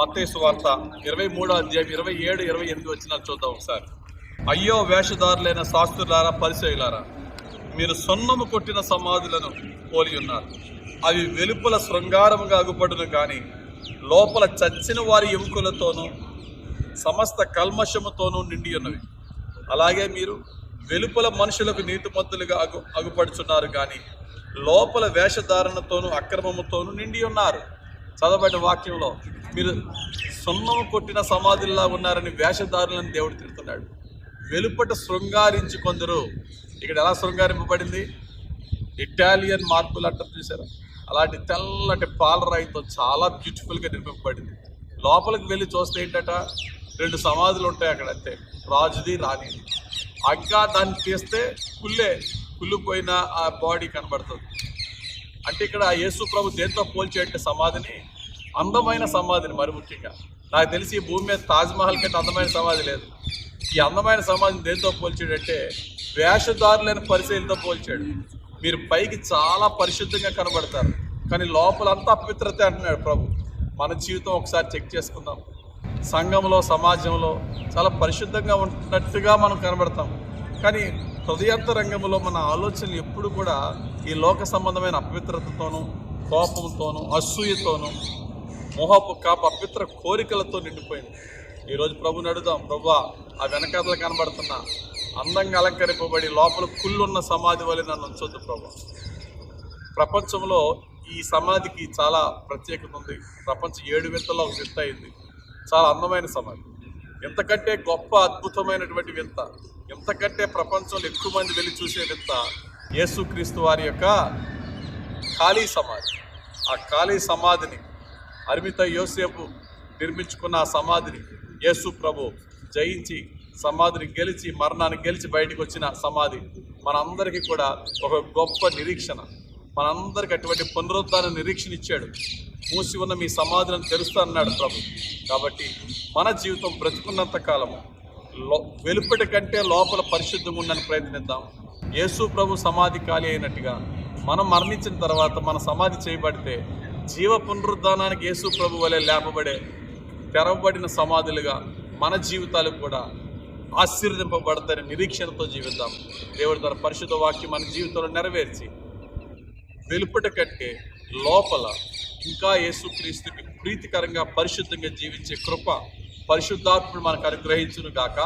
మత్తయి సువార్త 23వ అధ్యాయం 27, 28 వచనాలు చూద్దాం ఒకసారి. అయ్యో వేషధారులైన శాస్త్రులారా, పరిసయ్యులారా, మీరు సొన్నము కొట్టిన సమాధులను పోలి ఉన్నారు. అవి వెలుపల శృంగారముగా అగుపడును కానీ లోపల చచ్చిన వారి ఎముకలతోనూ సమస్త కల్మషముతోనూ నిండి ఉన్నవి. అలాగే మీరు వెలుపల మనుషులకు నీతిమంతులుగా అగుపడుచున్నారు కానీ లోపల వేషధారణతోనూ అక్రమముతోనూ నిండి ఉన్నారు. చదవబడిన వాక్యంలో మీరు సున్నము కొట్టిన సమాధుల్లా ఉన్నారని వేషధారులను దేవుడు తిడుతున్నాడు. వెలుపట శృంగారించి కొందరు, ఇక్కడ ఎలా శృంగారింపబడింది? ఇటాలియన్ మార్బుల్ అంటారు చూసారా, అలాంటి తెల్లటి పాలరాయితో చాలా బ్యూటిఫుల్గా నిర్మింపబడింది. లోపలికి వెళ్ళి చూస్తే ఏంటట, 2 సమాధులు ఉంటాయి అక్కడ, అంతే, రాజుది రాణిది. ఇంకా దాన్ని తీస్తే కుళ్ళిపోయిన ఆ బాడీ కనబడుతుంది. అంటే ఇక్కడ యేసు ప్రభు దేంతో పోల్చేట సమాధిని? అందమైన సమాధిని. మరి ముఖ్యంగా నాకు తెలిసి ఈ భూమి మీద తాజ్మహల్ కంటే అందమైన సమాధి లేదు. ఈ అందమైన సమాధిని దేంతో పోల్చాడంటే వేషధారులైన పరిచయంతో పోల్చాడు. మీరు పైకి చాలా పరిశుద్ధంగా కనబడతారు కానీ లోపలంతా అపవిత్రత అంటున్నాడు ప్రభు. మన జీవితం ఒకసారి చెక్ చేసుకుందాం. సంఘంలో, సమాజంలో చాలా పరిశుద్ధంగా ఉంటున్నట్టుగా మనం కనబడతాం కానీ హృదయాంతరంగంలో మన ఆలోచనలు ఎప్పుడు కూడా ఈ లోక సంబంధమైన అపవిత్రతతోనూ, కోపంతోనూ, అసూయతోనూ, మోహపు అపవిత్ర కోరికలతో నిండిపోయింది. ఈరోజు ప్రభుని అడుగుదాం, ప్రభువా, ఆ వెనకాతలు కనబడుతున్నా అందంగా అలంకరింపబడి లోపల కుళ్ళున్న సమాధి వల్ల నన్ను ఉంచొద్దు ప్రభు. ప్రపంచంలో ఈ సమాధికి చాలా ప్రత్యేకత ఉంది. ప్రపంచం 7 వింతల్లో ఒక వింత అయింది. చాలా అందమైన సమాధి. ఎంతకంటే గొప్ప అద్భుతమైనటువంటి వింత, ఎంతకంటే ప్రపంచంలో ఎక్కువ మంది వెళ్ళి చూసే వింత యేసుక్రీస్తు వారి యొక్క ఖాళీ సమాధి. ఆ ఖాళీ సమాధిని అరిమిత యోసేపు నిర్మించుకున్న ఆ సమాధిని యేసు ప్రభు జయించి, సమాధిని గెలిచి, మరణాన్ని గెలిచి బయటకు వచ్చిన సమాధి మనందరికీ కూడా ఒక గొప్ప నిరీక్షణ. మనందరికీ అటువంటి పునరుద్ధాన నిరీక్షణ ఇచ్చాడు. మూసి ఉన్న మీ సమాధులను తెరుస్తా అన్నాడు ప్రభు. కాబట్టి మన జీవితం బ్రతుకున్నంత కాలము వెలుపటి కంటే లోపల పరిశుద్ధంగా ఉండని ప్రయత్నిద్దాం. యేసు ప్రభు సమాధి ఖాళీ అయినట్టుగా మనం మరణించిన తర్వాత మన సమాధి చేయబడితే జీవ పునరుద్ధానానికి యేసు ప్రభు వలె లేపబడే తెరవబడిన సమాధులుగా మన జీవితాలు కూడా ఆశీర్వదింపబడతాయని నిరీక్షణతో జీవిద్దాం. దేవుడి తన పరిశుద్ధ వాక్యం మన జీవితంలో నెరవేర్చి వెలుపటి కంటే లోపల ఇంకా యేసుక్రీస్తుకి ప్రీతికరంగా పరిశుద్ధంగా జీవించే కృప పరిశుద్ధాత్ముడు మనకు అనుగ్రహించును గాక.